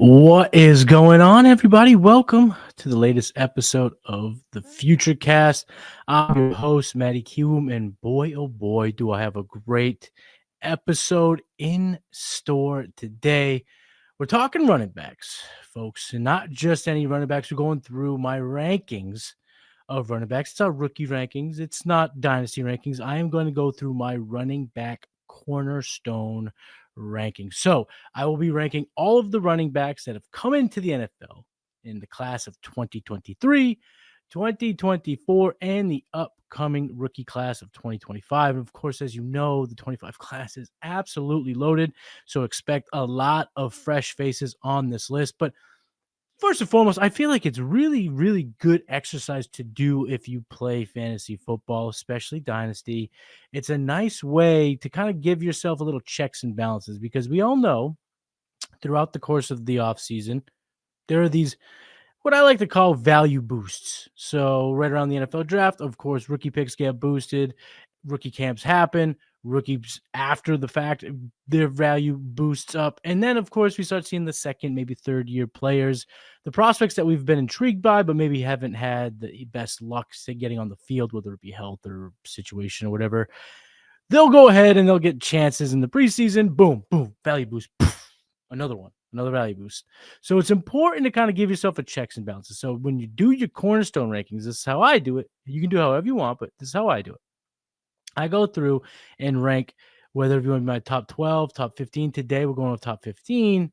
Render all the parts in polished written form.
What is going on, everybody? Welcome to the latest episode of the Futurecast. I'm your host, Matty Kiwum, and boy, oh boy, do I have a great episode in store today. We're talking running backs, folks, and not just any running backs. We're going through my rankings of running backs. It's our rookie rankings. It's not Dynasty rankings. I am going to go through my running back Cornerstone rankings. So I will be ranking all of the running backs that have come into the NFL in the class of 2023, 2024, and the upcoming rookie class of 2025. And of course, as you know, the 25 class is absolutely loaded. So expect a lot of fresh faces on this list. But first and foremost, I feel like it's really, really good exercise to do if you play fantasy football, especially Dynasty. It's a nice way to kind of give yourself a little checks and balances because we all know throughout the course of the offseason, there are these, what I like to call value boosts. So right around the NFL draft, of course, rookie picks get boosted, rookie camps happen, rookies after the fact, their value boosts up. And then, of course, we start seeing the second, maybe third year players, the prospects that we've been intrigued by, but maybe haven't had the best luck getting on the field, whether it be health or situation or whatever. They'll go ahead and they'll get chances in the preseason. Boom, boom, value boost. Poof, another one, another value boost. So it's important to kind of give yourself a checks and balances. So when you do your Cornerstone rankings, this is how I do it. You can do however you want, but this is how I do it. I go through and rank whether you want my top 12, top 15. Today we're going with top 15.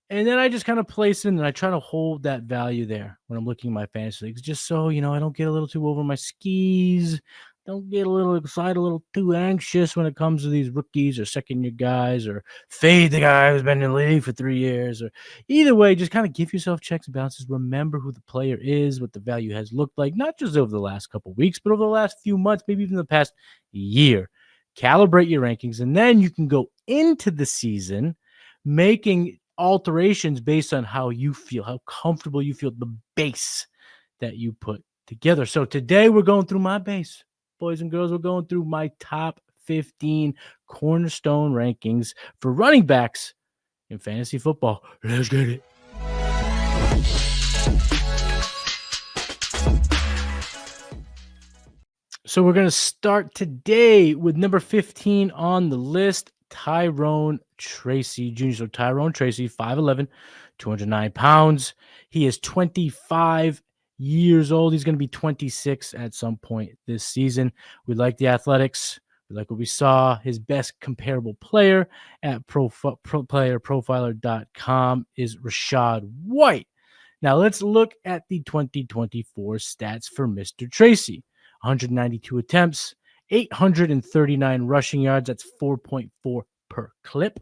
And then I just kind of place it and I try to hold that value there when I'm looking at my fantasy leagues, just so, I don't get a little too over my skis. Don't get a little excited, a little too anxious when it comes to these rookies or second-year guys, or fade the guy who's been in the league for 3 years. Or either way, just kind of give yourself checks and balances. Remember who the player is, what the value has looked like, not just over the last couple of weeks, but over the last few months, maybe even the past year. Calibrate your rankings, and then you can go into the season making alterations based on how you feel, how comfortable you feel, the base that you put together. So today we're going through my base. Boys and girls, we're going through my top 15 Cornerstone rankings for running backs in fantasy football. Let's get it. So we're going to start today with number 15 on the list, Tyrone Tracy Jr. So Tyrone Tracy, 5'11", 209 pounds. He is 25 years old. He's going to be 26 at some point this season. We like the athletics. We like what we saw. His best comparable player at playerprofiler.com is Rashad White. Now let's look at the 2024 stats for Mr. Tracy. 192 attempts, 839 rushing yards. That's 4.4 per clip.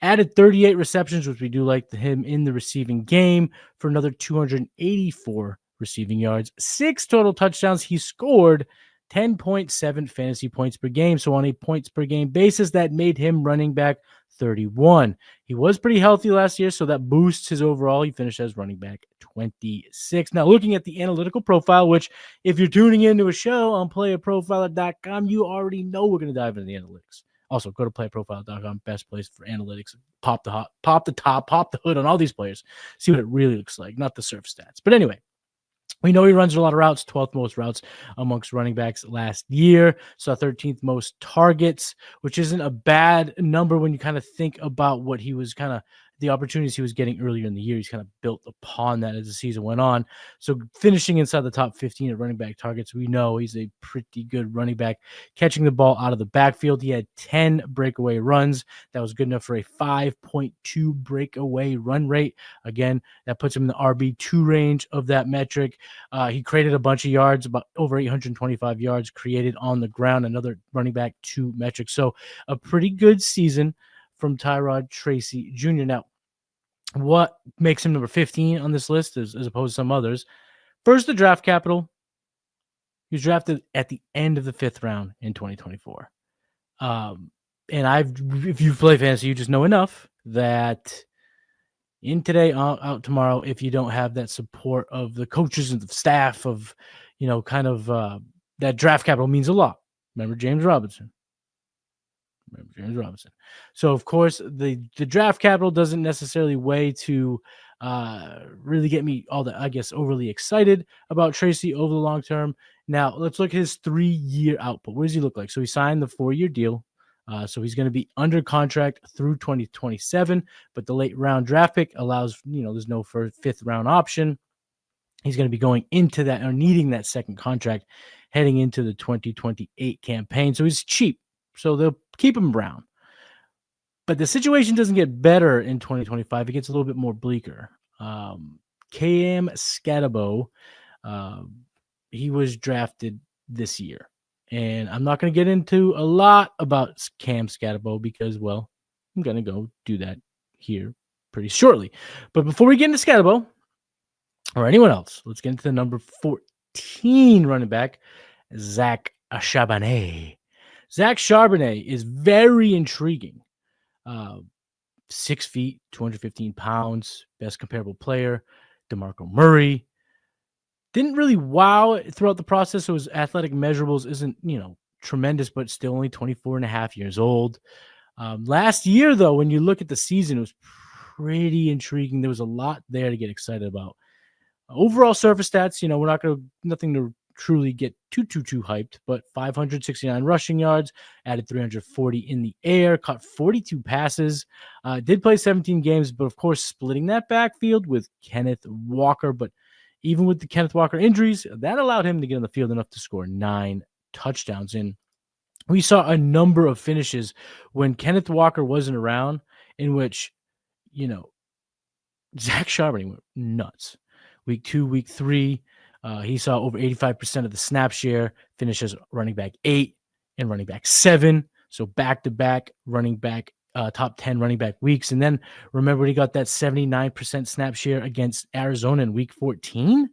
Added 38 receptions, which we do like him in the receiving game, for another 284 receiving yards. 6 total touchdowns. He scored 10.7 fantasy points per game. So on a points per game basis, that made him running back 31. He was pretty healthy last year, so that boosts his overall. He finished as running back 26. Now, looking at the analytical profile, which if you're tuning into a show on playerprofiler.com, you already know we're going to dive into the analytics. Also, go to playerprofiler.com, best place for analytics. Pop the hood on all these players. See what it really looks like, not the surf stats. But anyway, we know he runs a lot of routes, 12th most routes amongst running backs last year. So 13th most targets, which isn't a bad number when you kind of think about what he was kind of the opportunities he was getting earlier in the year. He's kind of built upon that as the season went on. So finishing inside the top 15 at running back targets, we know he's a pretty good running back. Catching the ball out of the backfield, he had 10 breakaway runs. That was good enough for a 5.2 breakaway run rate. Again, that puts him in the RB2 range of that metric. He created a bunch of yards, about over 825 yards created on the ground, another running back 2 metric. So a pretty good season from Tyrone Tracy Jr. Now, what makes him number 15 on this list as opposed to some others? First, the draft capital. He was drafted at the end of the 5th round in 2024. And if you play fantasy, you just know enough that in today, out tomorrow, if you don't have that support of the coaches and the staff of, that draft capital means a lot. Remember James Robinson. Remember James Robinson. So, of course, the draft capital doesn't necessarily weigh to really get me all that, I guess, overly excited about Tracy over the long term. Now, let's look at his 3-year output. What does he look like? So he signed the 4-year deal. So he's going to be under contract through 2027, but the late round draft pick allows, there's no fifth round option. He's going to be going into that or needing that second contract heading into the 2028 campaign. So he's cheap. So they'll keep him around. But the situation doesn't get better in 2025. It gets a little bit more bleaker. Cam Scatabo, he was drafted this year. And I'm not going to get into a lot about Cam Scatabo because, well, I'm going to go do that here pretty shortly. But before we get into Scatabo or anyone else, let's get into the number 14 running back, Zach Charbonnet. Zach Charbonnet is very intriguing. 6 feet, 215 pounds, best comparable player, DeMarco Murray. Didn't really wow throughout the process. So his athletic measurables isn't, tremendous, but still only 24 and a half years old. Last year, though, when you look at the season, it was pretty intriguing. There was a lot there to get excited about. Overall surface stats, we're nothing to truly get too hyped, but 569 rushing yards, added 340 in the air, caught 42 passes, did play 17 games, but of course splitting that backfield with Kenneth Walker. But even with the Kenneth Walker injuries, that allowed him to get on the field enough to score 9 touchdowns. And we saw a number of finishes when Kenneth Walker wasn't around in which, Zach Charbonnet went nuts. Week 2, week 3, he saw over 85% of the snap share, finishes running back 8 and running back 7. So back-to-back running back, top 10 running back weeks. And then remember, he got that 79% snap share against Arizona in week 14.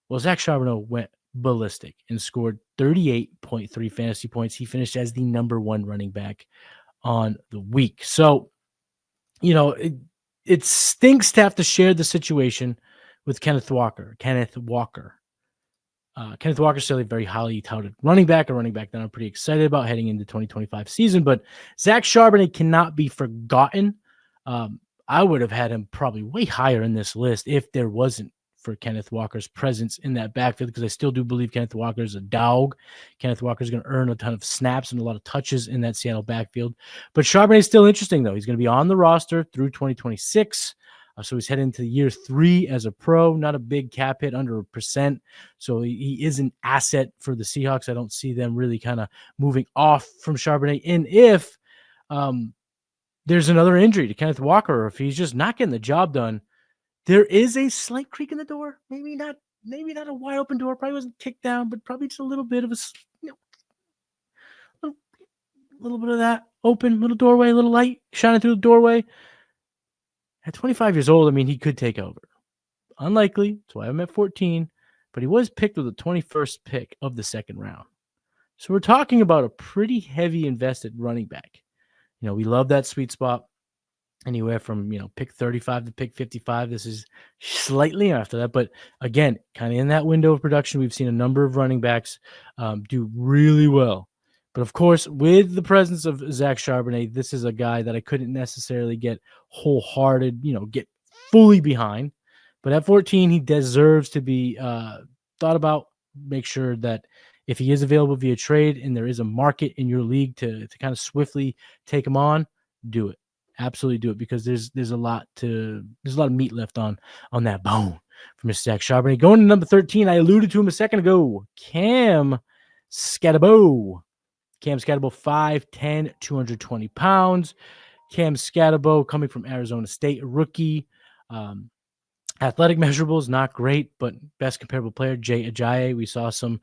Well, Zach Charbonnet went ballistic and scored 38.3 fantasy points. He finished as the number 1 running back on the week. So, it stinks to have to share the situation with Kenneth Walker. Kenneth Walker still a very highly touted running back, a running back that I'm pretty excited about heading into 2025 season. But Zach Charbonnet cannot be forgotten. I would have had him probably way higher in this list if there wasn't for Kenneth Walker's presence in that backfield, because I still do believe Kenneth Walker is a dog. Kenneth Walker is going to earn a ton of snaps and a lot of touches in that Seattle backfield. But Charbonnet is still interesting, though. He's going to be on the roster through 2026. So he's heading into year 3 as a pro, not a big cap hit, under 1%. So he is an asset for the Seahawks. I don't see them really kind of moving off from Charbonnet. And if there's another injury to Kenneth Walker, or if he's just not getting the job done, there is a slight creak in the door. Maybe not a wide open door. Probably wasn't kicked down, but probably just a little bit of a little bit of that open, little doorway, little light shining through the doorway. At 25 years old, he could take over. Unlikely. That's why I'm at 14. But he was picked with the 21st pick of the second round. So we're talking about a pretty heavy invested running back. We love that sweet spot. Anywhere from, pick 35 to pick 55. This is slightly after that. But again, kind of in that window of production, we've seen a number of running backs do really well. But of course, with the presence of Zach Charbonnet, this is a guy that I couldn't necessarily get wholehearted, get fully behind. But at 14, he deserves to be thought about. Make sure that if he is available via trade and there is a market in your league to kind of swiftly take him on, do it. Absolutely do it, because there's a lot of meat left on that bone for Mr. Zach Charbonnet. Going to number 13, I alluded to him a second ago, Cam Scatabo. Cam Scatabo, 5'10", 220 pounds. Cam Scatabo coming from Arizona State, a rookie. Athletic measurables, not great, but best comparable player, Jay Ajayi. We saw some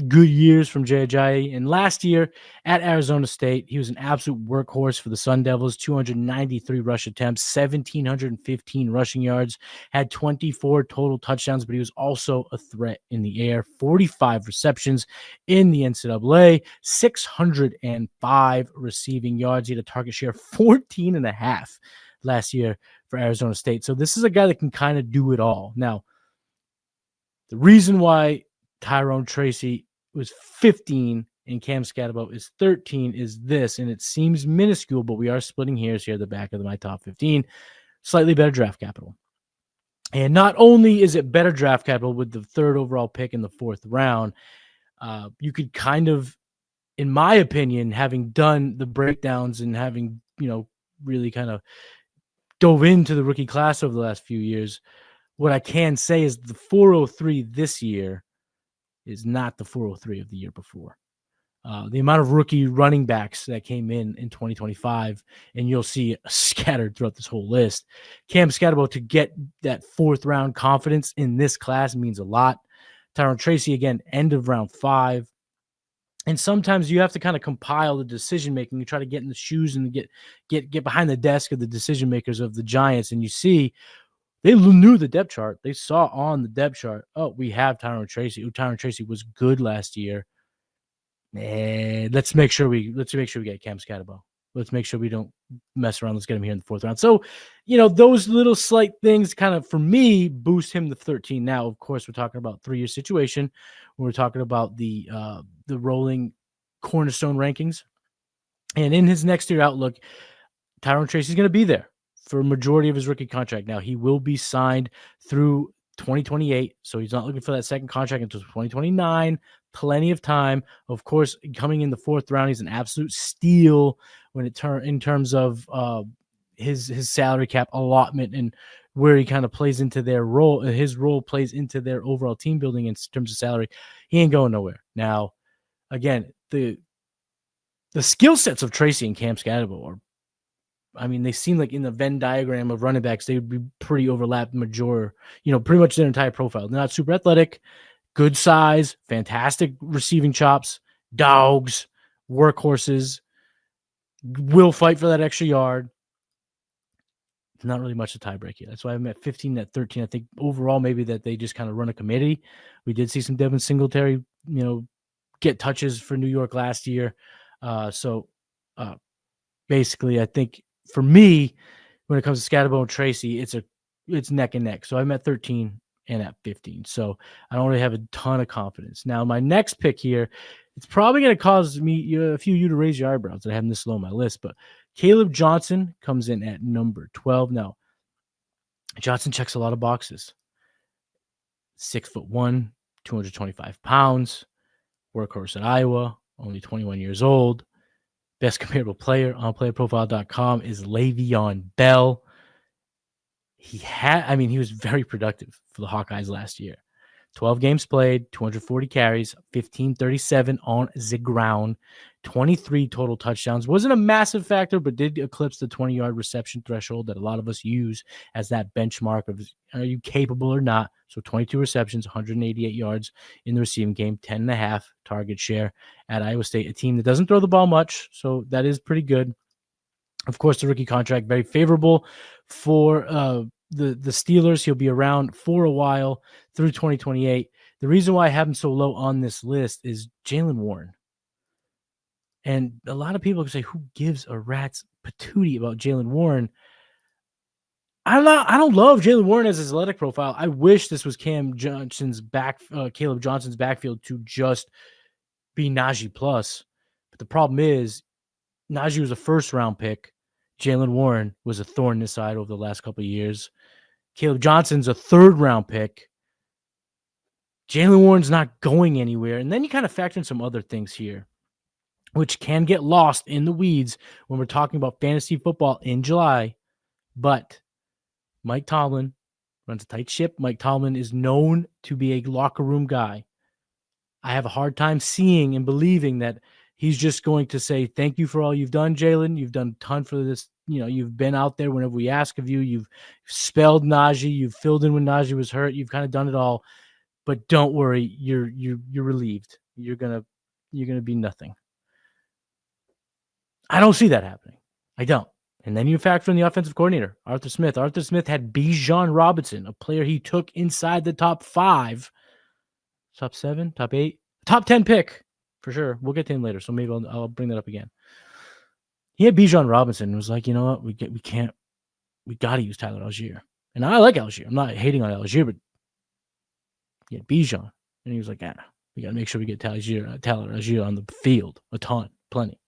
good years from Jay Ajayi. And last year at Arizona State, he was an absolute workhorse for the Sun Devils. 293 rush attempts, 1,715 rushing yards, had 24 total touchdowns, but he was also a threat in the air. 45 receptions in the NCAA, 605 receiving yards. He had a target share of 14.5 last year for Arizona State. So this is a guy that can kind of do it all. Now, the reason why Tyrone Tracy was 15 and Cam Scatterbo is 13 is this, and it seems minuscule, but we are splitting hairs here at the back of my top 15. Slightly better draft capital. And not only is it better draft capital with the third overall pick in the fourth round, you could kind of, in my opinion, having done the breakdowns and having, really kind of dove into the rookie class over the last few years, what I can say is the 403 this year is not the 403 of the year before. The amount of rookie running backs that came in 2025, and you'll see it scattered throughout this whole list. Cam Scatterbo to get that fourth round confidence in this class means a lot. Tyrone Tracy, again, end of round 5. And sometimes you have to kind of compile the decision making. You try to get in the shoes and get behind the desk of the decision makers of the Giants, and you see they knew the depth chart. They saw on the depth chart, oh, we have Tyrone Tracy. Tyrone Tracy was good last year. And let's make sure we get Cam Scatterbo. Let's make sure we don't mess around. Let's get him here in the fourth round. So, those little slight things kind of, for me, boost him to 13. Now, of course, we're talking about 3-year situation. We're talking about the rolling Cornerstone rankings. And in his next year outlook, Tyrone Tracy is going to be there for a majority of his rookie contract. Now, he will be signed through 2028, so he's not looking for that second contract until 2029. Plenty of time. Of course, coming in the fourth round, he's an absolute steal when in terms of his salary cap allotment and where he kind of plays into their role. His role plays into their overall team building in terms of salary. He ain't going nowhere. Now, again, the skill sets of Tracy and Cam Scatterbo are, they seem like in the Venn diagram of running backs, they would be pretty overlapped pretty much their entire profile. They're not super athletic, good size, fantastic receiving chops, dogs, workhorses, will fight for that extra yard. Not really much to tie break here. That's why I'm at 15, at 13. I think overall maybe that they just kind of run a committee. We did see some Devin Singletary, get touches for New York last year. Basically, I think for me, when it comes to Scatterbo and Tracy, it's neck and neck. So I'm at 13 and at 15. So I don't really have a ton of confidence. Now, my next pick here, it's probably going to cause a few of you to raise your eyebrows that I have this low on my list, but Caleb Johnson comes in at number 12. Now, Johnson checks a lot of boxes. 6'1", 225 pounds, workhorse at Iowa, only 21 years old. Best comparable player on playerprofile.com is Le'Veon Bell. He was very productive for the Hawkeyes last year. 12 games played, 240 carries, 1537 on the ground, 23 total touchdowns. Wasn't a massive factor, but did eclipse the 20-yard reception threshold that a lot of us use as that benchmark of are you capable or not. So 22 receptions, 188 yards in the receiving game, 10.5 target share at Iowa State, a team that doesn't throw the ball much. So that is pretty good. Of course, the rookie contract, very favorable for the Steelers. He'll be around for a while through 2028. The reason why I have him so low on this list is Jaylen Warren. And a lot of people can say, who gives a rat's patootie about Jaylen Warren? I don't love Jaylen Warren as his athletic profile. I wish this was Caleb Johnson's backfield to just be Najee plus. But the problem is Najee was a first-round pick. Jaylen Warren was a thorn in his side over the last couple of years. Caleb Johnson's a third-round pick. Jaylen Warren's not going anywhere. And then you kind of factor in some other things here, which can get lost in the weeds when we're talking about fantasy football in July. But Mike Tomlin runs a tight ship. Mike Tomlin is known to be a locker room guy. I have a hard time seeing and believing that he's just going to say, thank you for all you've done, Jaylen. You've done a ton for this. You've been out there whenever we ask of you. You've spelled Najee. You've filled in when Najee was hurt. You've kind of done it all. But don't worry, you're relieved. You're gonna be nothing. I don't see that happening. I don't. And then you factor in the offensive coordinator, Arthur Smith. Arthur Smith had Bijan Robinson, a player he took inside the top 5, top 7, top 8, top 10 pick for sure. We'll get to him later, so maybe I'll bring that up again. He had Bijan Robinson and was like, you know what, we got to use Tyler Algier. And I like Algier. I'm not hating on Algier, but he had Bijan. And he was like, We got to make sure we get Tyler Algier on the field a ton, plenty.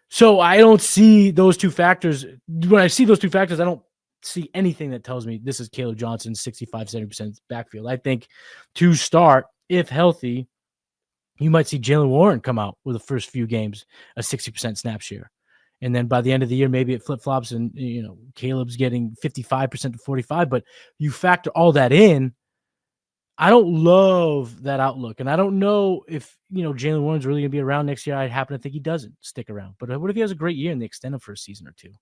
So I don't see those two factors. When I see those two factors, I don't see anything that tells me this is Caleb Johnson's 65, 70% backfield. I think to start, if healthy, you might see Jaylen Warren come out with the first few games, a 60% snap share. And then by the end of the year, maybe it flip-flops and, Caleb's getting 55% to 45, but you factor all that in. I don't love that outlook. And I don't know if, Jaylen Warren's really going to be around next year. I happen to think he doesn't stick around. But what if he has a great year and they extend him for a season or two?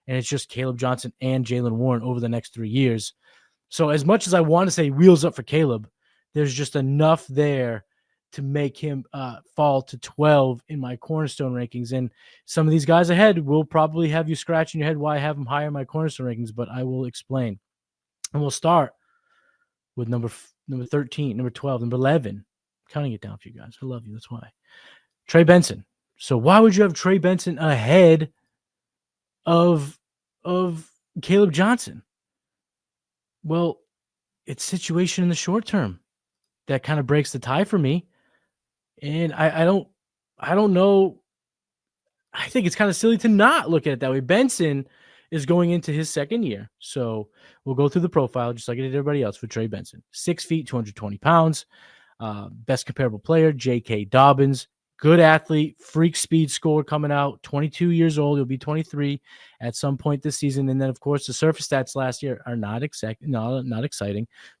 And it's just Caleb Johnson and Jaylen Warren over the next 3 years. So as much as I want to say wheels up for Caleb, there's just enough there to make him fall to 12 in my Cornerstone rankings. And some of these guys ahead will probably have you scratching your head why I have them higher in my Cornerstone rankings, but I will explain. And we'll start with number 13, number 12, number 11. Counting it down for you guys. I love you. That's why. Trey Benson. So why would you have Trey Benson ahead of Caleb Johnson? Well, it's situation in the short term that kind of breaks the tie for me. And I don't know. I think it's kind of silly to not look at it that way. Benson is going into his second year. So we'll go through the profile just like I did everybody else for Trey Benson. 6 feet, 220 pounds. Best comparable player, J.K. Dobbins. Good athlete, freak speed score coming out. 22 years old. He'll be 23 at some point this season. And then, of course, the surface stats last year are not exciting.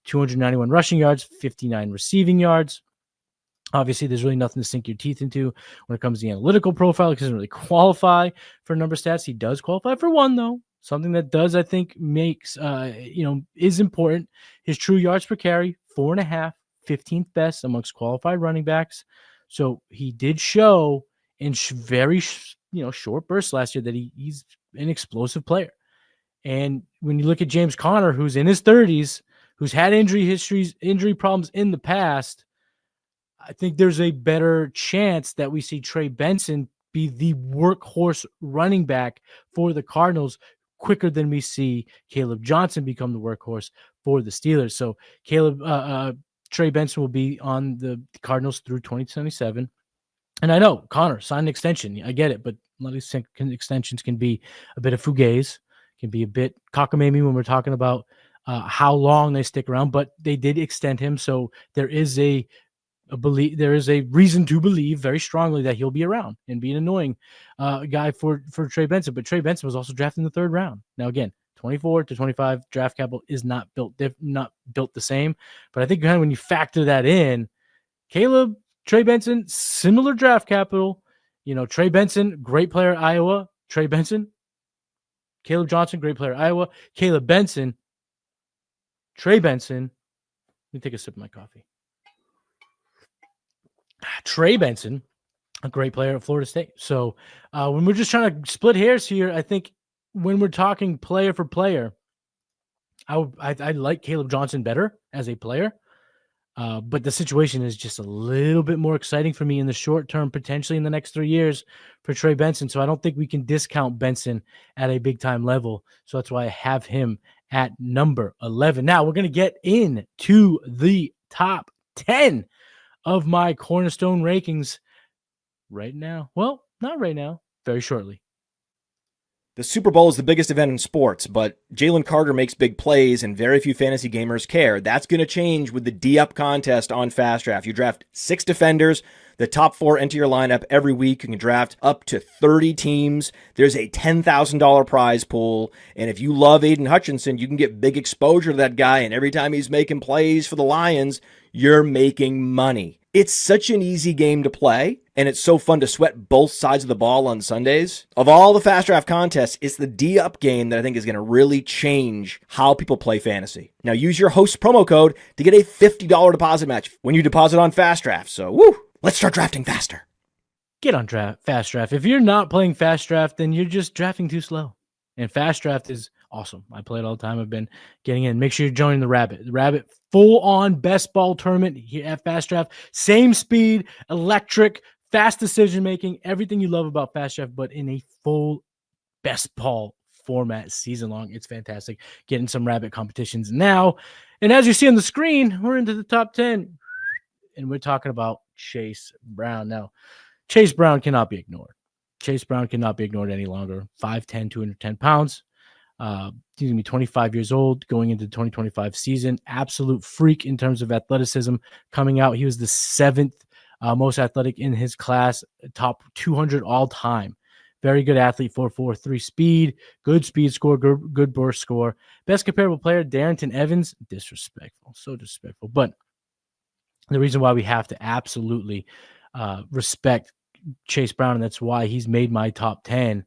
291 rushing yards, 59 receiving yards. Obviously, there's really nothing to sink your teeth into when it comes to the analytical profile. He doesn't really qualify for a number of stats. He does qualify for one, though. Something that does, I think, makes, is important. His true yards per carry, 4.5, 15th best amongst qualified running backs. So he did show in very, short bursts last year that he's an explosive player. And when you look at James Conner, who's in his 30s, who's had injury problems in the past, I think there's a better chance that we see Trey Benson be the workhorse running back for the Cardinals quicker than we see Caleb Johnson become the workhorse for the Steelers. So Trey Benson will be on the Cardinals through 2027. And I know Connor signed an extension. I get it, but a lot of these extensions can be a bit of fugazi, can be a bit cockamamie when we're talking about how long they stick around, but they did extend him. So there is a reason to believe very strongly that he'll be around and be an annoying guy for Trey Benson. But Trey Benson was also drafted in the 3rd round. Now, again, 24 to 25 draft capital is not built the same. But I think kind of when you factor that in, Trey Benson, similar draft capital. Trey Benson, great player at Iowa. Trey Benson, Caleb Johnson, great player at Iowa. Caleb Benson, Trey Benson. Let me take a sip of my coffee. Trey Benson, a great player at Florida State. So when we're just trying to split hairs here, I think when we're talking player for player, I like Caleb Johnson better as a player. But the situation is just a little bit more exciting for me in the short term, potentially in the next 3 years for Trey Benson. So I don't think we can discount Benson at a big time level. So that's why I have him at number 11. Now we're going to get into the top 10 of my Cornerstone rankings right now. Well, not right now, very shortly. The Super Bowl is the biggest event in sports, but Jalen Carter makes big plays and very few fantasy gamers care. That's going to change with the D-Up contest on Fast Draft. You draft 6 defenders. The top 4 enter your lineup every week. You can draft up to 30 teams. There's a $10,000 prize pool. And if you love Aiden Hutchinson, you can get big exposure to that guy. And every time he's making plays for the Lions, you're making money. It's such an easy game to play, and it's so fun to sweat both sides of the ball on Sundays. Of all the Fast Draft contests, it's the D-Up game that I think is going to really change how people play fantasy. Now, use your host promo code to get a $50 deposit match when you deposit on Fast Draft. So, let's start drafting faster. Get on Fast Draft. If you're not playing Fast Draft, then you're just drafting too slow. And Fast Draft is awesome. I play it all the time. I've been getting in. Make sure you're joining the Rabbit. The Rabbit full-on best ball tournament here at Fast Draft. Same speed, electric, fast decision-making, everything you love about Fast Draft, but in a full best ball format season long. It's fantastic. Getting some Rabbit competitions now. And as you see on the screen, we're into the top 10. and we're talking about Chase Brown. Now, Chase Brown cannot be ignored. Chase Brown cannot be ignored any longer. 5'10", 210 pounds. He's going to be 25 years old going into the 2025 season. Absolute freak in terms of athleticism coming out. He was the 7th most athletic in his class, top 200 all time. Very good athlete, 4.43 speed, good speed score, good burst score. Best comparable player, Darrington Evans. Disrespectful, so disrespectful. But the reason why we have to absolutely respect Chase Brown, and that's why he's made my top 10.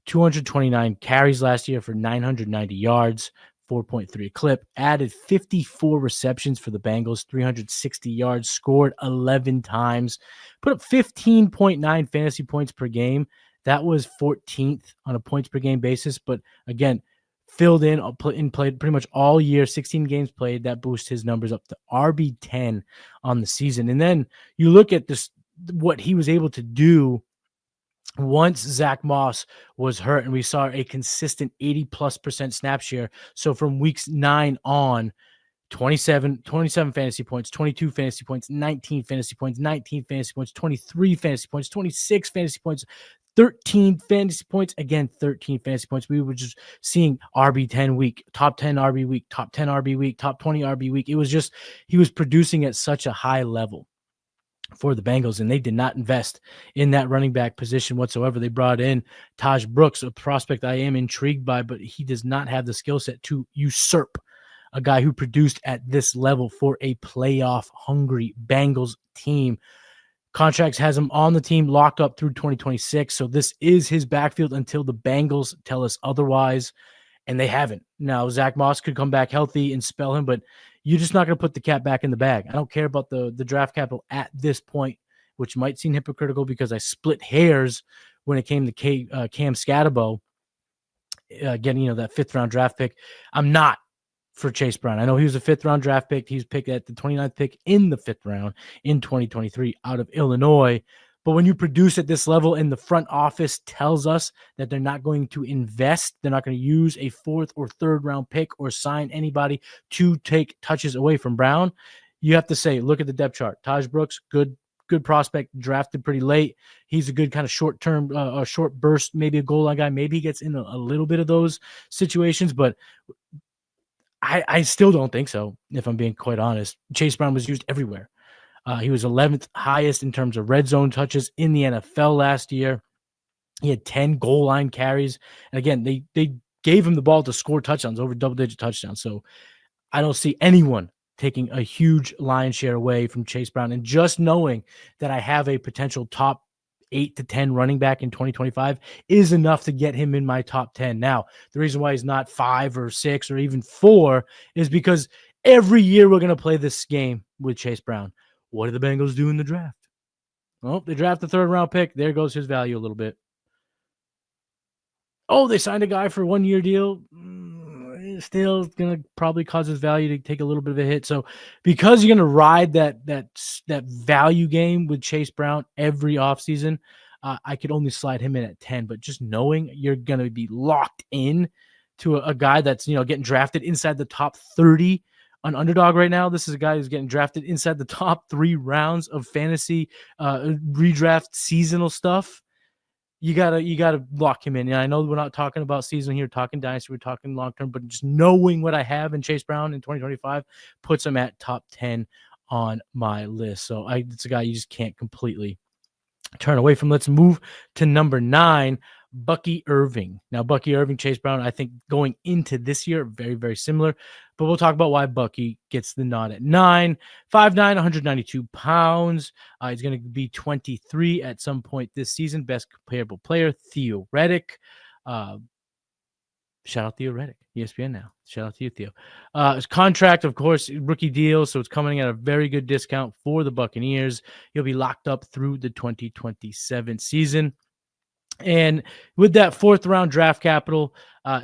229 carries last year for 990 yards, 4.3 clip, added 54 receptions for the Bengals, 360 yards, scored 11 times, put up 15.9 fantasy points per game. That was 14th on a points per game basis, but again, filled in and played pretty much all year, 16 games played. That boosts his numbers up to RB10 on the season. And then you look at this, what he was able to do once Zach Moss was hurt, and we saw a consistent 80+% snap share. So from weeks 9 on, 27 fantasy points, 22 fantasy points, 19 fantasy points, 19 fantasy points, 23 fantasy points, 26 fantasy points, 13 fantasy points, again, 13 fantasy points. We were just seeing RB10 week, top 10 RB week, top 10 RB week, top 20 RB week. It was just, he was producing at such a high level for the Bengals, and they did not invest in that running back position whatsoever. They brought in Taj Brooks, a prospect I am intrigued by, but he does not have the skill set to usurp a guy who produced at this level for a playoff-hungry Bengals team. Contracts has him on the team locked up through 2026, so this is his backfield until the Bengals tell us otherwise, and they haven't. Now, Zach Moss could come back healthy and spell him, but you're just not going to put the cat back in the bag. I don't care about the draft capital at this point, which might seem hypocritical because I split hairs when it came to Cam Scatterbo getting that 5th-round draft pick. I'm not for Chase Brown. I know he was a 5th-round draft pick. He was picked at the 29th pick in the 5th round in 2023 out of Illinois. But when you produce at this level and the front office tells us that they're not going to invest, they're not going to use a 4th or 3rd round pick or sign anybody to take touches away from Brown, you have to say, look at the depth chart. Taj Brooks, good prospect, drafted pretty late. He's a good kind of short-term, a short burst, maybe a goal line guy. Maybe he gets in a little bit of those situations, but I still don't think so, if I'm being quite honest. Chase Brown was used everywhere. He was 11th highest in terms of red zone touches in the NFL last year. He had 10 goal line carries. And again, they gave him the ball to score touchdowns, over double-digit touchdowns. So I don't see anyone taking a huge lion share away from Chase Brown. And just knowing that I have a potential top 8 to 10 running back in 2025 is enough to get him in my top 10. Now, the reason why he's not 5 or 6 or even 4 is because every year we're going to play this game with Chase Brown. What did the Bengals do in the draft? Oh, they draft the 3rd round pick. There goes his value a little bit. Oh, they signed a guy for a 1-year deal. Still going to probably cause his value to take a little bit of a hit. So because you're going to ride that value game with Chase Brown every offseason, I could only slide him in at 10. But just knowing you're going to be locked in to a guy that's getting drafted inside the top 30 on Underdog right now. This is a guy who's getting drafted inside the top 3 rounds of fantasy redraft seasonal stuff. You gotta lock him in. And I know we're not talking about season here, talking Dynasty, we're talking long term, but just knowing what I have in Chase Brown in 2025 puts him at top 10 on my list. So it's a guy you just can't completely turn away from. Let's move to number 9, Bucky Irving. Now, Bucky Irving, Chase Brown, I think going into this year, very, very similar. But we'll talk about why Bucky gets the nod at 9. 5'9", 192 pounds. He's going to be 23 at some point this season. Best comparable player, Theo Reddick. Shout out Theo Reddick, ESPN now. Shout out to you, Theo. His contract, of course, rookie deal, so it's coming at a very good discount for the Buccaneers. He'll be locked up through the 2027 season. And with that 4th-round draft capital,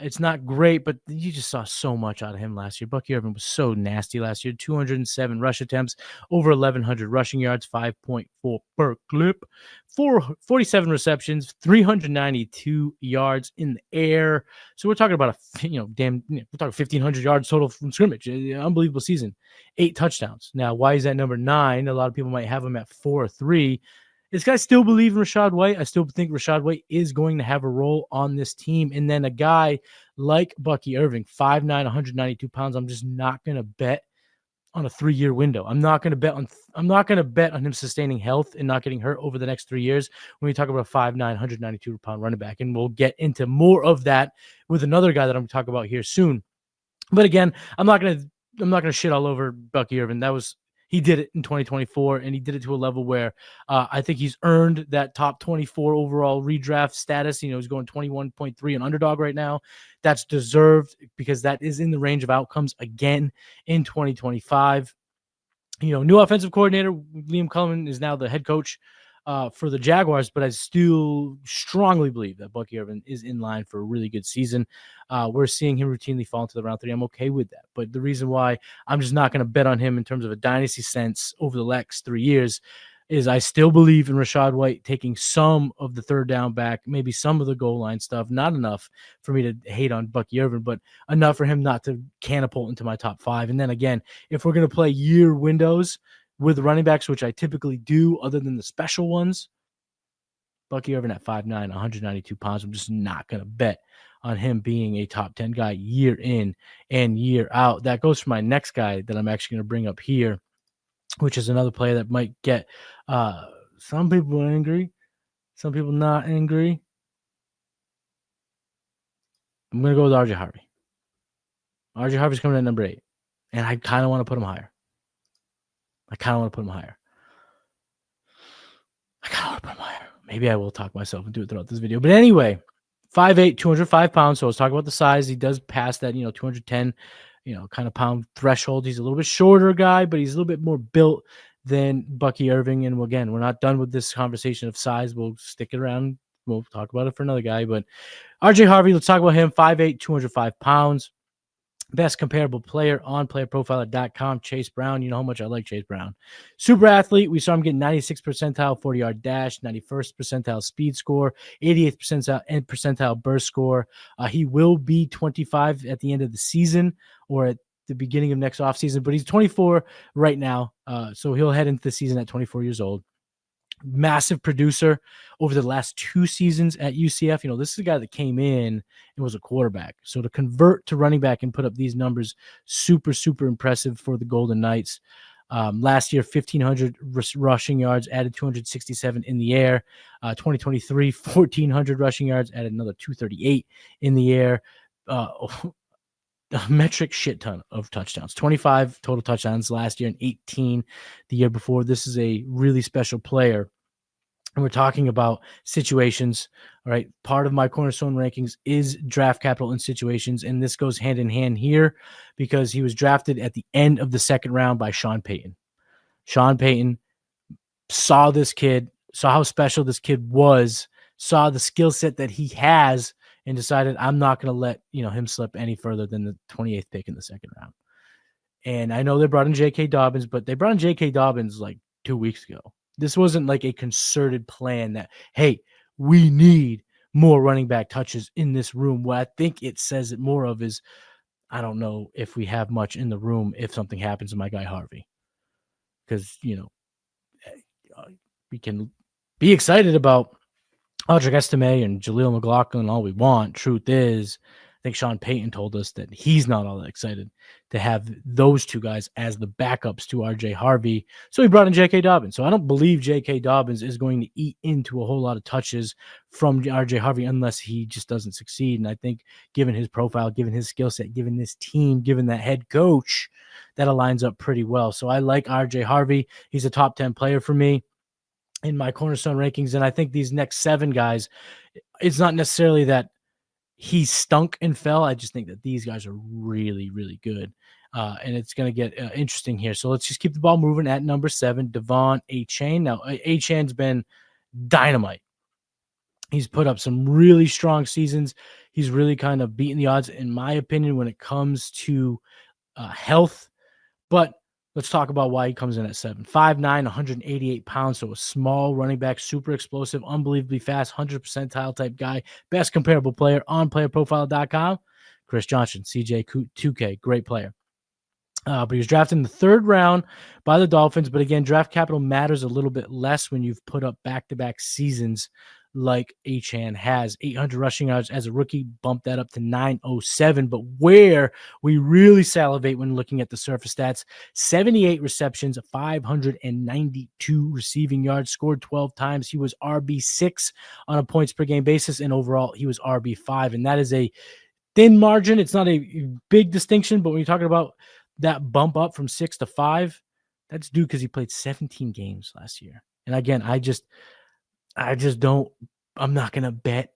it's not great, but you just saw so much out of him last year. Bucky Irvin was so nasty last year. 207 rush attempts, over 1,100 rushing yards, 5.4 per clip, 47 receptions, 392 yards in the air. So we're talking about we're talking 1,500 yards total from scrimmage. Unbelievable season. 8 touchdowns. Now, why is that number 9? A lot of people might have him at 4 or 3. This guy still believes in Rachaad White. I still think Rachaad White is going to have a role on this team. And then a guy like Bucky Irving, 5'9", 192 pounds, I'm just not going to bet on a 3-year window. I'm not going to bet on him sustaining health and not getting hurt over the next 3 years when we talk about a 5'9", 192 pound running back. And we'll get into more of that with another guy that I'm going to talk about here soon. But again, I'm not going to shit all over Bucky Irvin. He did it in 2024, and he did it to a level where I think he's earned that top 24 overall redraft status. He's going 21.3 an underdog right now. That's deserved because that is in the range of outcomes again in 2025. New offensive coordinator, Liam Cullen, is now the head coach for the Jaguars, but I still strongly believe that Bucky Irvin is in line for a really good season. We're seeing him routinely fall into the round 3. I'm okay with that. But the reason why I'm just not going to bet on him in terms of a dynasty sense over the next 3 years is I still believe in Rachaad White taking some of the third down back, maybe some of the goal line stuff. Not enough for me to hate on Bucky Irvin, but enough for him not to catapult into my top 5. And then again, if we're going to play year windows with running backs, which I typically do other than the special ones, Bucky Irvin at 5'9", 192 pounds, I'm just not going to bet on him being a top 10 guy year in and year out. That goes for my next guy that I'm actually going to bring up here, which is another player that might get some people angry, some people not angry. I'm going to go with RJ Harvey. RJ Harvey's coming in at number 8, and I kind of want to put him higher. Maybe I will talk myself into it throughout this video. But anyway, 5'8", 205 pounds. So I was talking about the size. He does pass that, 210, kind of pound threshold. He's a little bit shorter guy, but he's a little bit more built than Bucky Irving. And again, we're not done with this conversation of size. We'll stick it around. We'll talk about it for another guy. But RJ Harvey, let's talk about him. 5'8", 205 pounds. Best comparable player on playerprofiler.com, Chase Brown. You know how much I like Chase Brown. Super athlete. We saw him get 96th percentile 40-yard dash, 91st percentile speed score, 88th percentile burst score. He will be 25 at the end of the season or at the beginning of next offseason, but he's 24 right now. So he'll head into the season at 24 years old. Massive producer over the last 2 seasons at UCF. This is a guy that came in and was a quarterback. So to convert to running back and put up these numbers, super, super impressive for the Golden Knights. Last year, 1,500 rushing yards, added 267 in the air. 2023, 1,400 rushing yards, added another 238 in the air. A metric shit ton of touchdowns. 25 total touchdowns last year and 18 the year before. This is a really special player. And we're talking about situations, all right? Part of my Cornerstone rankings is draft capital in situations, and this goes hand in hand here because he was drafted at the end of the 2nd round by Sean Payton. Sean Payton saw this kid, saw how special this kid was, saw the skill set that he has, and decided I'm not going to let him slip any further than the 28th pick in the 2nd round. And I know they brought in J.K. Dobbins, but they brought in J.K. Dobbins like 2 weeks ago. This wasn't like a concerted plan that, hey, we need more running back touches in this room. What I think it says it more of is, I don't know if we have much in the room if something happens to my guy Harvey. Because, we can be excited about Audric Estime and Jaleel McLaughlin all we want. Truth is, I think Sean Payton told us that he's not all that excited to have those 2 guys as the backups to RJ Harvey. So he brought in J.K. Dobbins. So I don't believe J.K. Dobbins is going to eat into a whole lot of touches from RJ Harvey unless he just doesn't succeed. And I think given his profile, given his skill set, given this team, given that head coach, that aligns up pretty well. So I like RJ Harvey. He's a top 10 player for me in my Cornerstone rankings. And I think these next 7 guys, it's not necessarily that he stunk and fell. I just think that these guys are really, really good. And it's going to get interesting here. So let's just keep the ball moving at number 7, Devon Achane. Now, Achane's been dynamite He's put up some really strong seasons. He's really kind of beaten the odds, in my opinion, when it comes to health. But let's talk about why he comes in at 7. 5'9", 188 pounds, so a small running back, super explosive, unbelievably fast, 100 percentile type guy, best comparable player on playerprofile.com. Chris Johnson, CJ2K, great player. But he was drafted in the 3rd round by the Dolphins. But again, draft capital matters a little bit less when you've put up back-to-back seasons like Achane has. 800 rushing yards as a rookie, bumped that up to 907. But where we really salivate when looking at the surface stats, 78 receptions, 592 receiving yards, scored 12 times. He was RB6 on a points per game basis, and overall he was RB5. And that is a thin margin. It's not a big distinction, but when you're talking about that bump up from 6 to 5, that's due because he played 17 games last year. And again, I just don't, I'm not going to bet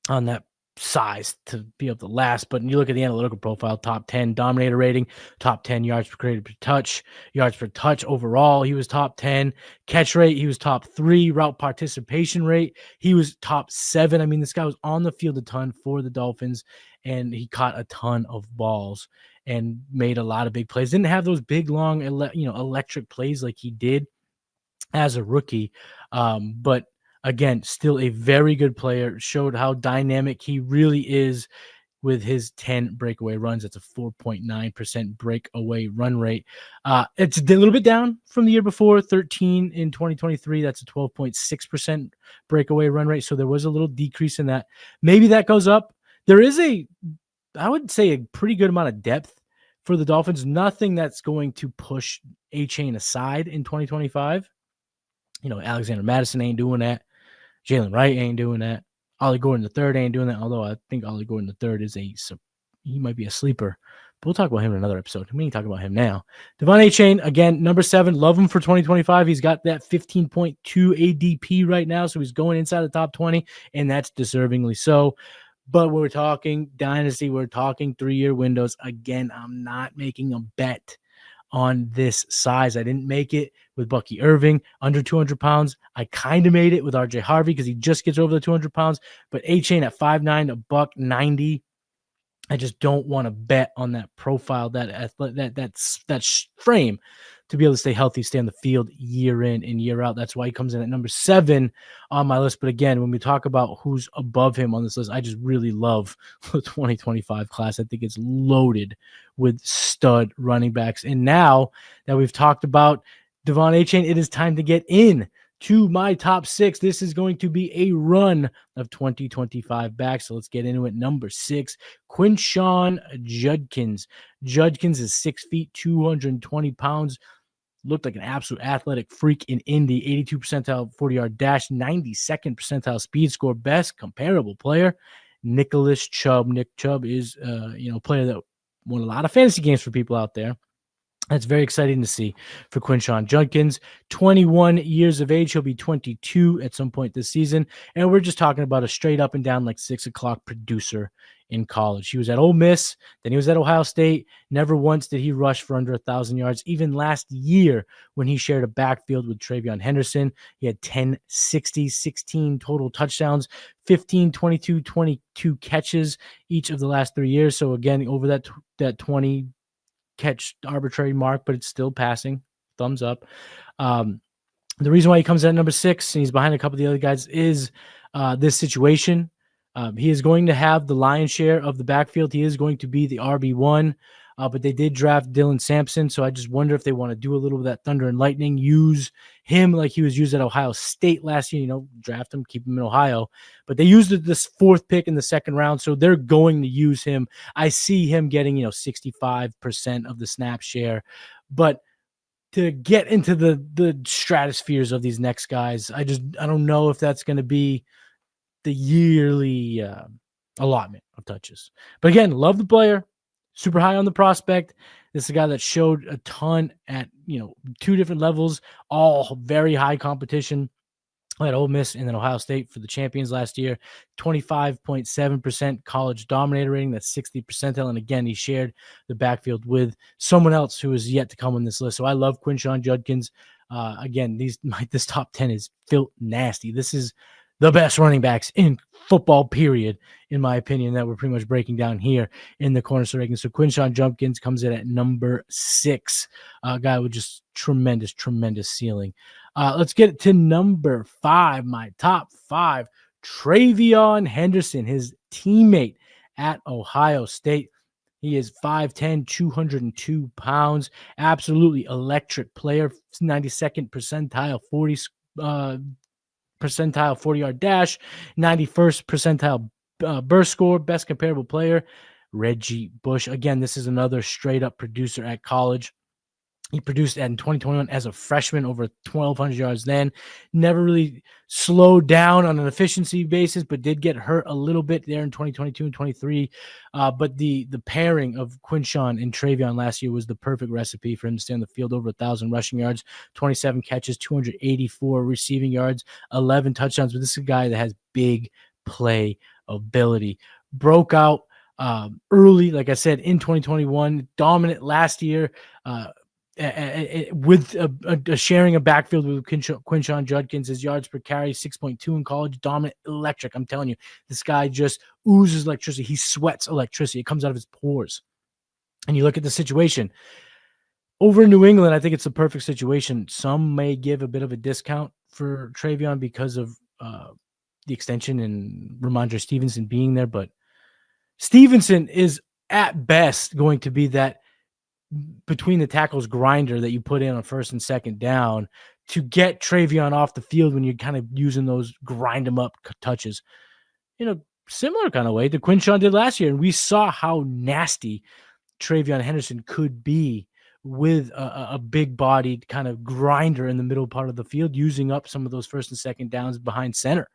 on that size to be able to last. But when you look at the analytical profile, top 10 dominator rating, top 10 yards per created per touch, yards per touch overall, he was top 10. Catch rate, he was top 3. Route participation rate, he was top 7. I mean, this guy was on the field a ton for the Dolphins, and he caught a ton of balls and made a lot of big plays. Didn't have those big, long, electric plays like he did as a rookie. But again, still a very good player. Showed how dynamic he really is with his 10 breakaway runs. That's a 4.9% breakaway run rate. It's a little bit down from the year before, 13 in 2023. That's a 12.6% breakaway run rate. So there was a little decrease in that. Maybe that goes up. There is I would say, a pretty good amount of depth for the Dolphins. Nothing that's going to push Achane aside in 2025. Alexander Madison ain't doing that. Jalen Wright ain't doing that. Ollie Gordon III ain't doing that, although I think Ollie Gordon III he might be a sleeper. But we'll talk about him in another episode. We ain't talking about him now. Devon Achane, again, number 7. Love him for 2025. He's got that 15.2 ADP right now, so he's going inside the top 20, and that's deservingly so. But we're talking Dynasty. We're talking 3-year windows. Again, I'm not making a bet on this size. I didn't make it with Bucky Irving under 200 pounds. I kind of made it with RJ Harvey because he just gets over the 200 pounds. But Achane at 5'9", $190. I just don't want to bet on that profile, that frame to be able to stay healthy, stay on the field year in and year out. That's why he comes in at number 7 on my list. But again, when we talk about who's above him on this list, I just really love the 2025 class. I think it's loaded with stud running backs. And now that we've talked about Devon Achane, it is time to get in to my top 6. This is going to be a run of 2025 backs. So let's get into it. Number 6, Quinshon Judkins. Judkins is 6 feet, 220 pounds. Looked like an absolute athletic freak in Indy. 82 percentile 40-yard dash, 92nd percentile speed score. Best comparable player, Nick Chubb. Nick Chubb is a player that won a lot of fantasy games for people out there. That's very exciting to see for Quinshon Judkins. 21 years of age. He'll be 22 at some point this season. And we're just talking about a straight up and down like 6 o'clock producer in college. He was at Ole Miss. Then he was at Ohio State. Never once did he rush for under 1,000 yards. Even last year when he shared a backfield with Travion Henderson, he had 10, 60, 16 total touchdowns, 15, 22, 22 catches each of the last 3 years. So again, over that 20 catch arbitrary mark, but it's still passing. Thumbs up. The reason why he comes in at number 6 and he's behind a couple of the other guys is this situation. He is going to have the lion's share of the backfield. He is going to be the RB1, but they did draft Dylan Sampson, so I just wonder if they want to do a little of that thunder and lightning, use him like he was used at Ohio State last year, draft him, keep him in Ohio. But they used this 4th pick in the 2nd round, so they're going to use him. I see him getting, 65% of the snap share. But to get into the stratospheres of these next guys, I don't know if that's going to be the yearly allotment of touches. But again, love the player, super high on the prospect. This is a guy that showed a ton at 2 different levels, all very high competition at Ole Miss and then Ohio State for the champions last year. 25.7% college dominator rating. That's 60 percentile. And again, he shared the backfield with someone else who is yet to come on this list. So I love Quinshon Judkins. Again, this top 10 is filth nasty. This is the best running backs in football, period, in my opinion, that we're pretty much breaking down here in the Cornerstone Rankings. So Quinshon Judkins comes in at number 6. Guy with just tremendous ceiling. Let's get to number 5, my top 5. Travion Henderson, his teammate at Ohio State. He is 5'10", 202 pounds. Absolutely electric player. 92nd percentile, 40-yard dash, 91st percentile burst score, best comparable player, Reggie Bush. Again, this is another straight-up producer at college. He produced in 2021 as a freshman, over 1,200 yards then. Never really slowed down on an efficiency basis, but did get hurt a little bit there in 2022 and 23. But the pairing of Quinshon and Travion last year was the perfect recipe for him to stay on the field. Over 1,000 rushing yards, 27 catches, 284 receiving yards, 11 touchdowns. But this is a guy that has big play ability. Broke out early, like I said, in 2021. Dominant last year. With a sharing a backfield with Quinshon Judkins. His yards per carry, 6.2 in college. Dominant, electric. I'm telling you, this guy just oozes electricity. He sweats electricity. It comes out of his pores. And you look at the situation. Over in New England, I think it's a perfect situation. Some may give a bit of a discount for Travion because of the extension and Ramondre Stevenson being there. But Stevenson is at best going to be that between the tackles grinder that you put in on first and second down to get Travion off the field when you're kind of using those grind him up touches. Similar kind of way that Quinshon did last year. And we saw how nasty Travion Henderson could be with a big-bodied kind of grinder in the middle part of the field, using up some of those first and second downs behind center.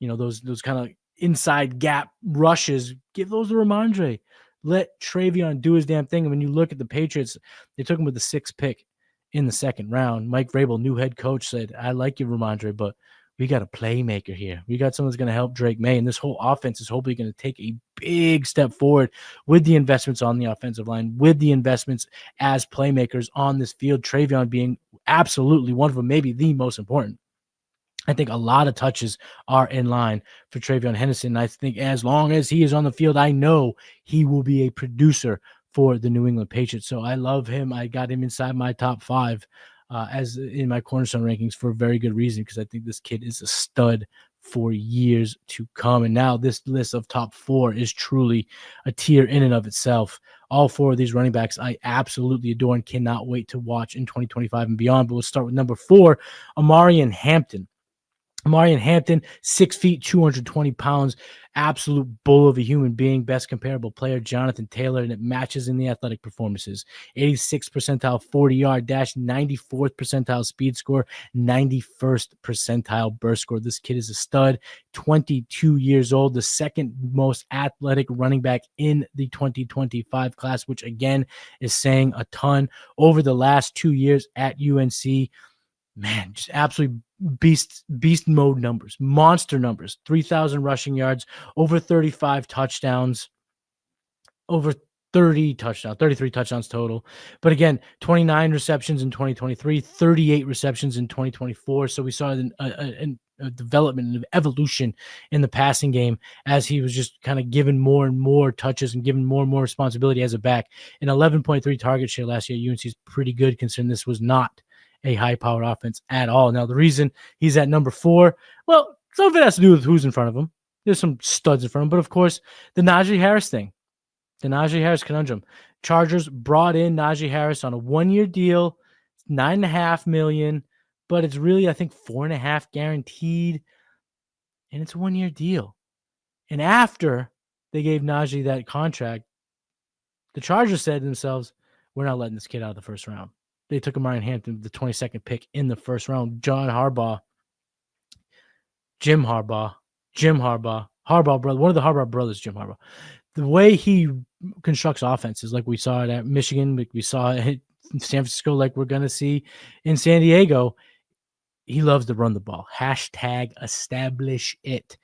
Those kind of inside gap rushes, give those to Ramondre. Let Travion do his damn thing. And when you look at the Patriots, they took him with the 6th pick in the 2nd round. Mike Vrabel, new head coach, said, I like you, Ramondre, but we got a playmaker here. We got someone that's going to help Drake May. And this whole offense is hopefully going to take a big step forward with the investments on the offensive line, with the investments as playmakers on this field. Travion being absolutely one of them, maybe the most important. I think a lot of touches are in line for Travion Henderson. I think as long as he is on the field, I know he will be a producer for the New England Patriots. So I love him. I got him inside my top 5 as in my Cornerstone rankings for a very good reason, because I think this kid is a stud for years to come. And now this list of top 4 is truly a tier in and of itself. All 4 of these running backs I absolutely adore and cannot wait to watch in 2025 and beyond. But we'll start with number 4, Omarion Hampton. Omarion Hampton, 6 feet, 220 pounds, absolute bull of a human being, best comparable player, Jonathan Taylor, and it matches in the athletic performances. 86th percentile 40-yard dash, 94th percentile speed score, 91st percentile burst score. This kid is a stud, 22 years old, the 2nd most athletic running back in the 2025 class, which again is saying a ton. Over the last 2 years at UNC, man, just absolutely beast mode numbers, monster numbers, 3,000 rushing yards, over 35 touchdowns, over 33 touchdowns total. But again, 29 receptions in 2023, 38 receptions in 2024. So we saw a development and evolution in the passing game as he was just kind of given more and more touches and given more and more responsibility as a back. An 11.3 target share last year, UNC is pretty good considering this was not a high-powered offense at all. Now, the reason he's at number 4, well, some of it has to do with who's in front of him. There's some studs in front of him, but of course, the Najee Harris thing, the Najee Harris conundrum. Chargers brought in Najee Harris on a 1-year deal, $9.5 million, but it's really, I think, $4.5 million guaranteed, and it's a 1-year deal. And after they gave Najee that contract, the Chargers said to themselves, we're not letting this kid out of the first round. They took Omarion Hampton, the 22nd pick in the first round. Jim Harbaugh, brother, one of the Harbaugh brothers, Jim Harbaugh. The way he constructs offenses, like we saw it at Michigan, like we saw it at San Francisco, like we're going to see in San Diego, he loves to run the ball. #establish it.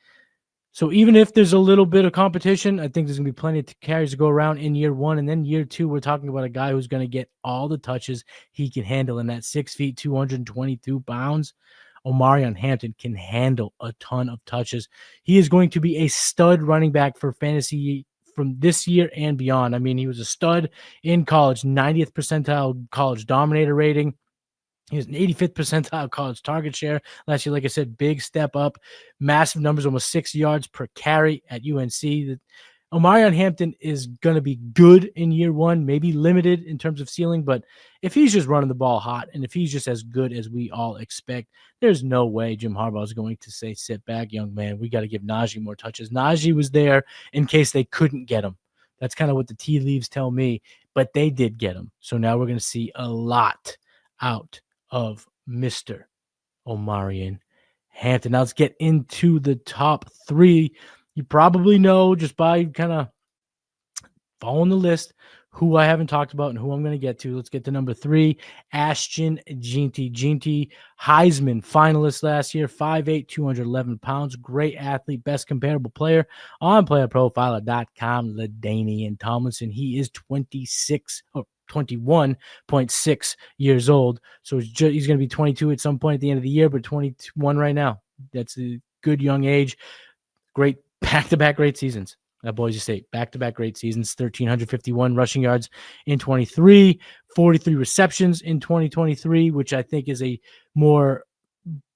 So even if there's a little bit of competition, I think there's going to be plenty of carries to go around in year 1. And then year 2, we're talking about a guy who's going to get all the touches he can handle in that 6 feet, 222 pounds. Omarion Hampton can handle a ton of touches. He is going to be a stud running back for fantasy from this year and beyond. I mean, he was a stud in college, 90th percentile college dominator rating. He was an 85th percentile college target share last year. Like I said, big step up, massive numbers, almost 6 yards per carry at UNC. Omarion Hampton is going to be good in year one, maybe limited in terms of ceiling, but if he's just running the ball hot and if he's just as good as we all expect, there's no way Jim Harbaugh is going to say, sit back, young man. We got to give Najee more touches. Najee was there in case they couldn't get him. That's kind of what the tea leaves tell me, but they did get him. So now we're going to see a lot out of Mr. Omarion Hampton. Now let's get into the top three. You probably know just by kind of following the list who I haven't talked about and who I'm going to get to. Let's get to number 3, Ashton Jeanty. Jeanty, Heisman finalist last year, 5'8", 211 pounds. Great athlete, best comparable player on playerprofiler.com, LaDainian Tomlinson. He is 21.6 years old. So he's going to be 22 at some point at the end of the year, but 21 right now. That's a good young age. Great back-to-back great seasons at Boise State. Back-to-back great seasons, 1,351 rushing yards in 23, 43 receptions in 2023, which I think is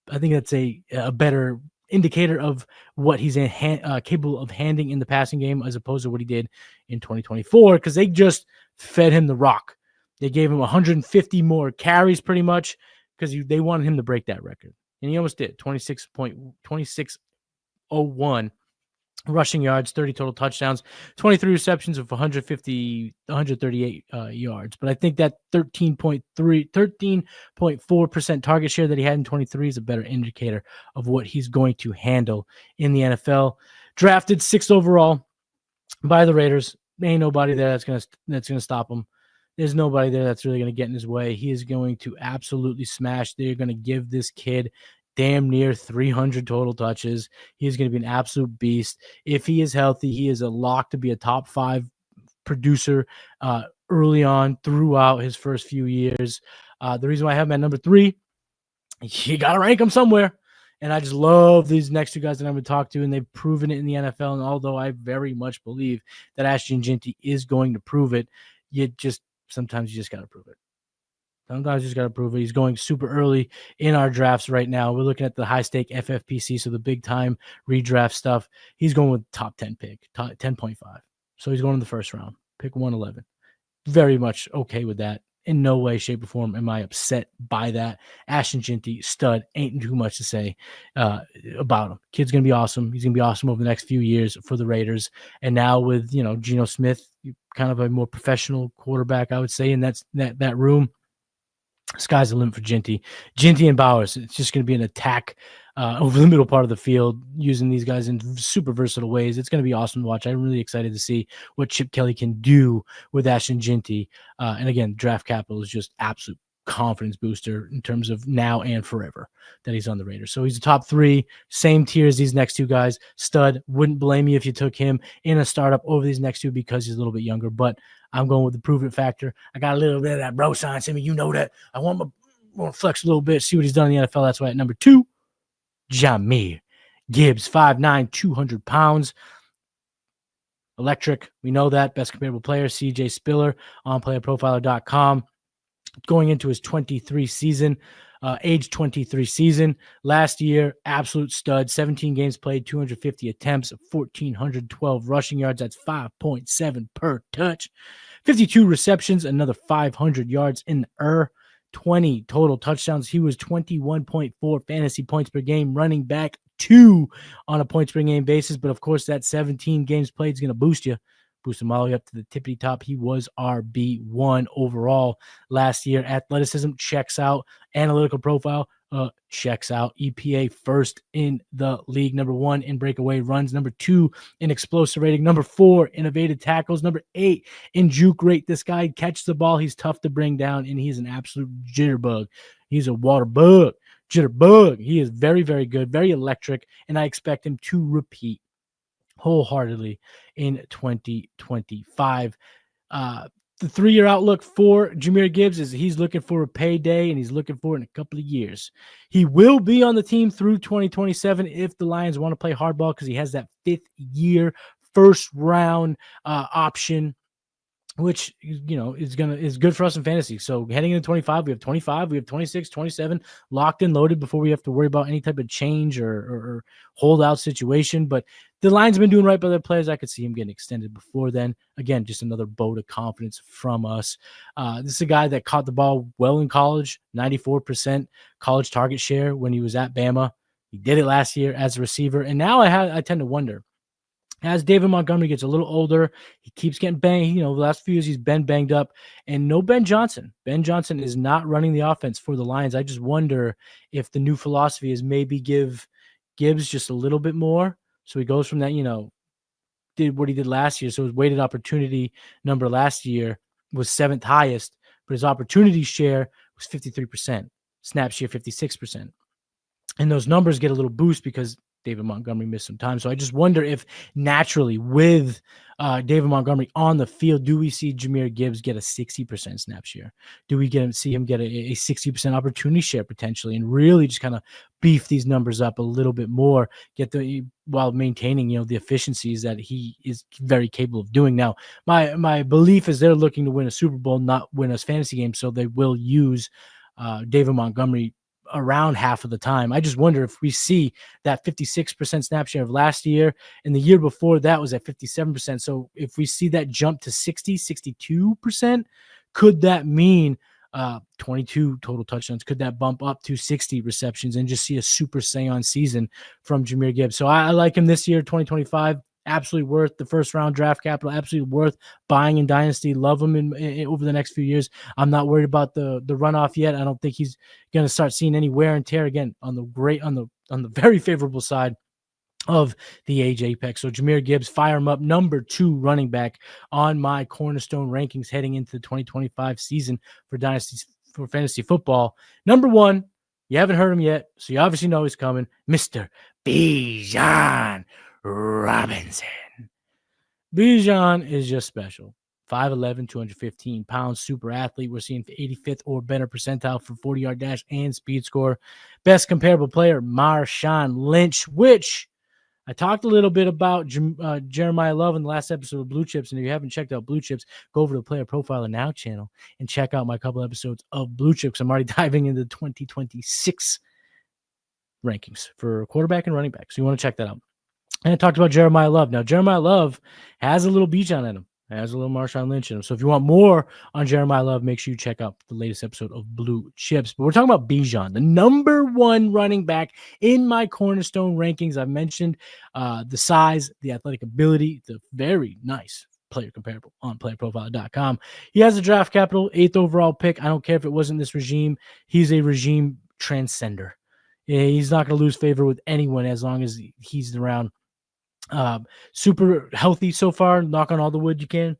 that's a better indicator of what he's capable of handing in the passing game as opposed to what he did in 2024, because they just fed him the rock. They gave him 150 more carries pretty much because they wanted him to break that record. And he almost did, 26.01 rushing yards, 30 total touchdowns, 23 receptions of 138 yards. But I think that 13.4% target share that he had in 23 is a better indicator of what he's going to handle in the NFL. Drafted 6th overall by the Raiders. Ain't nobody there that's gonna stop him. There's nobody there that's really going to get in his way. He is going to absolutely smash. They're going to give this kid damn near 300 total touches. He's going to be an absolute beast. If he is healthy, he is a lock to be a top 5 producer early on throughout his first few years. The reason why I have him at number 3, you got to rank him somewhere. And I just love these next 2 guys that I'm going to talk to, and they've proven it in the NFL. And although I very much believe that Ashton Jeanty is going to prove it, sometimes you just got to prove it. Sometimes you just got to prove it. He's going super early in our drafts right now. We're looking at the high-stake FFPC, so the big-time redraft stuff. He's going with top 10 pick, 10.5. So he's going in the first round, pick 111. Very much okay with that. In no way, shape, or form am I upset by that. Ashton Jeanty, stud, ain't too much to say about him. Kid's going to be awesome. He's going to be awesome over the next few years for the Raiders. And now with, Geno Smith, kind of a more professional quarterback, I would say, in that room. Sky's the limit for Jeanty. Jeanty and Bowers, it's just going to be an attack over the middle part of the field, using these guys in super versatile ways. It's going to be awesome to watch. I'm really excited to see what Chip Kelly can do with Ashton Jeanty. And again, draft capital is just absolute confidence booster in terms of now and forever that he's on the Raiders. So he's a top 3, same tier as these next 2 guys. Stud. Wouldn't blame you if you took him in a startup over these next 2 because he's a little bit younger, but I'm going with the prove it factor. I got a little bit of that bro science in me. You know that. I want to flex a little bit, see what he's done in the NFL. That's why at number 2, Jahmyr Gibbs, 5'9", 200 pounds. Electric. We know that. Best comparable player, CJ Spiller on playerprofiler.com. Going into his 23 season, age 23 season. Last year, absolute stud. 17 games played, 250 attempts, 1,412 rushing yards. That's 5.7 per touch. 52 receptions, another 500 yards in the 20 total touchdowns. He was 21.4 fantasy points per game, running back 2 on a points per game basis. But of course, that 17 games played is going to boost him all the way up to the tippity top. He was RB1 overall last year. Athleticism checks out. Analytical profile checks out. EPA first in the league. Number 1 in breakaway runs. Number 2 in explosive rating. Number 4 in evaded tackles. Number 8 in juke rate. This guy catches the ball. He's tough to bring down, and he's an absolute jitterbug. He's a water bug. Jitterbug. He is very, very good, very electric, and I expect him to repeat wholeheartedly in 2025. the 3-year outlook for Jahmyr Gibbs is he's looking for a payday, and he's looking for it in a couple of years. He will be on the team through 2027 if the Lions want to play hardball, because he has that 5th-year first-round option, which is good for us in fantasy. So heading into 25, we have 26, 27 locked and loaded before we have to worry about any type of change or holdout situation. But the Lions have been doing right by their players. I could see him getting extended before then. Again, just another vote of confidence from us. This is a guy that caught the ball well in college, 94% college target share when he was at Bama. He did it last year as a receiver. And now I tend to wonder, as David Montgomery gets a little older, he keeps getting banged. The last few years he's been banged up, and no Ben Johnson. Ben Johnson is not running the offense for the Lions. I just wonder if the new philosophy is maybe give Gibbs just a little bit more. So he goes from that, did what he did last year. So his weighted opportunity number last year was 7th highest, but his opportunity share was 53%, snap share 56%. And those numbers get a little boost because David Montgomery missed some time. So I just wonder if naturally with David Montgomery on the field, do we see Jahmyr Gibbs get a 60% snap share? Do we see him get a 60% opportunity share potentially, and really just kind of beef these numbers up a little bit more, while maintaining, the efficiencies that he is very capable of doing. Now, my belief is they're looking to win a Super Bowl, not win a fantasy game. So they will use David Montgomery around half of the time. I just wonder if we see that 56% snap share of last year, and the year before that was at 57%. So if we see that jump to 62%, could that mean 22 total touchdowns? Could that bump up to 60 receptions and just see a super Saiyan season from Jahmyr Gibbs? So I like him this year, 2025. Absolutely worth the first-round draft capital. Absolutely worth buying in Dynasty. Love him in over the next few years. I'm not worried about the runoff yet. I don't think he's going to start seeing any wear and tear again on the very favorable side of the age apex. So Jahmyr Gibbs, fire him up, number 2 running back on my Cornerstone rankings heading into the 2025 season for fantasy football. Number 1, you haven't heard him yet, so you obviously know he's coming, Mr. Bijan Robinson. Bijan is just special. 5'11", 215 pounds, super athlete. We're seeing 85th or better percentile for 40-yard dash and speed score. Best comparable player, Marshawn Lynch, which I talked a little bit about Jeremiah Love in the last episode of Blue Chips. And if you haven't checked out Blue Chips, go over to the Player Profiler Now channel and check out my couple episodes of Blue Chips. I'm already diving into the 2026 rankings for quarterback and running back. So you want to check that out. And I talked about Jeremiah Love. Now, Jeremiah Love has a little Bijan in him. Has a little Marshawn Lynch in him. So if you want more on Jeremiah Love, make sure you check out the latest episode of Blue Chips. But we're talking about Bijan, the number 1 running back in my Cornerstone rankings. I've mentioned the size, the athletic ability, the very nice player comparable on playerprofiler.com. He has a draft capital, 8th overall pick. I don't care if it wasn't this regime. He's a regime transcender. He's not going to lose favor with anyone as long as he's around. Super healthy so far. Knock on all the wood you can.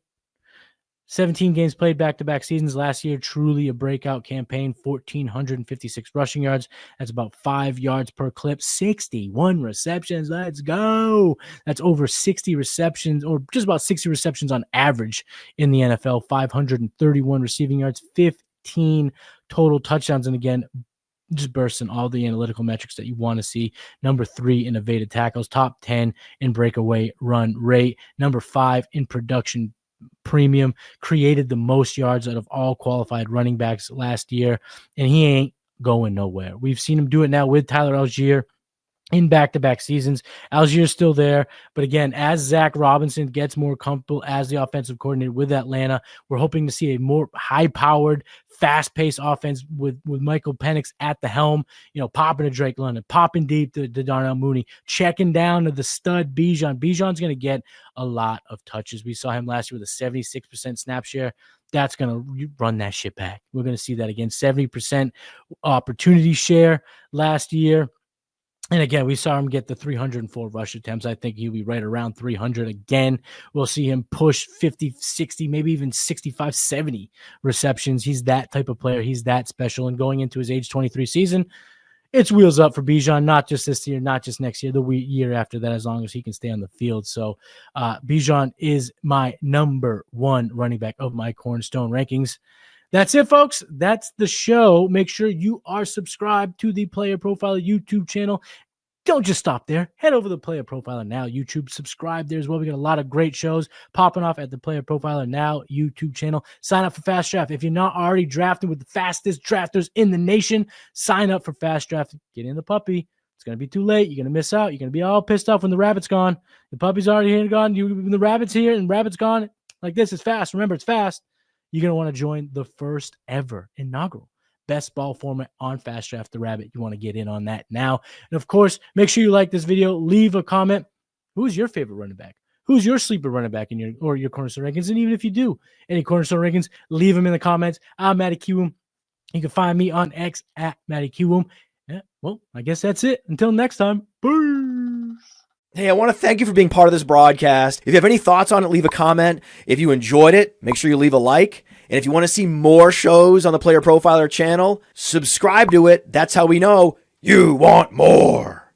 17 games played back-to-back seasons last year. Truly a breakout campaign. 1,456 rushing yards. That's about 5 yards per clip. 61 receptions. Let's go. That's over 60 receptions, or just about 60 receptions on average in the NFL. 531 receiving yards. 15 total touchdowns. And again, just bursting all the analytical metrics that you want to see. Number 3 in evaded tackles, top 10 in breakaway run rate, number 5 in production premium, created the most yards out of all qualified running backs last year, and he ain't going nowhere. We've seen him do it now with Tyler Algier in back-to-back seasons. Algier's still there, but again, as Zach Robinson gets more comfortable as the offensive coordinator with Atlanta, we're hoping to see a more high-powered, fast-paced offense with Michael Penix at the helm, popping to Drake London, popping deep to Darnell Mooney, checking down to the stud Bijan. Bijan's going to get a lot of touches. We saw him last year with a 76% snap share. That's going to run that shit back. We're going to see that again. 70% opportunity share last year. And again, we saw him get the 304 rush attempts. I think he'll be right around 300 again. We'll see him push 50, 60, maybe even 65, 70 receptions. He's that type of player. He's that special. And going into his age 23 season, it's wheels up for Bijan, not just this year, not just next year, the year after that, as long as he can stay on the field. So Bijan is my number one running back of my Cornerstone rankings. That's it, folks. That's the show. Make sure you are subscribed to the Player Profiler YouTube channel. Don't just stop there. Head over to the Player Profiler Now YouTube. Subscribe there as well. We got a lot of great shows popping off at the Player Profiler Now YouTube channel. Sign up for Fast Draft. If you're not already drafting with the fastest drafters in the nation, sign up for Fast Draft. Get in the puppy. It's going to be too late. You're going to miss out. You're going to be all pissed off when the rabbit's gone. The puppy's already here and gone. When the rabbit's here and rabbit's gone, like this is fast. Remember, it's fast. You're going to want to join the first ever inaugural best ball format on Fast Draft the Rabbit. You want to get in on that now. And of course, make sure you like this video. Leave a comment. Who's your favorite running back? Who's your sleeper running back in your Cornerstone rankings? And even if you do any Cornerstone rankings, leave them in the comments. I'm Matty Kiwoom. You can find me on X at Matty Kiwoom. Yeah, well, I guess that's it. Until next time. Peace. Hey, I want to thank you for being part of this broadcast. If you have any thoughts on it, leave a comment. If you enjoyed it, make sure you leave a like. And if you want to see more shows on the Player Profiler channel, subscribe to it. That's how we know you want more.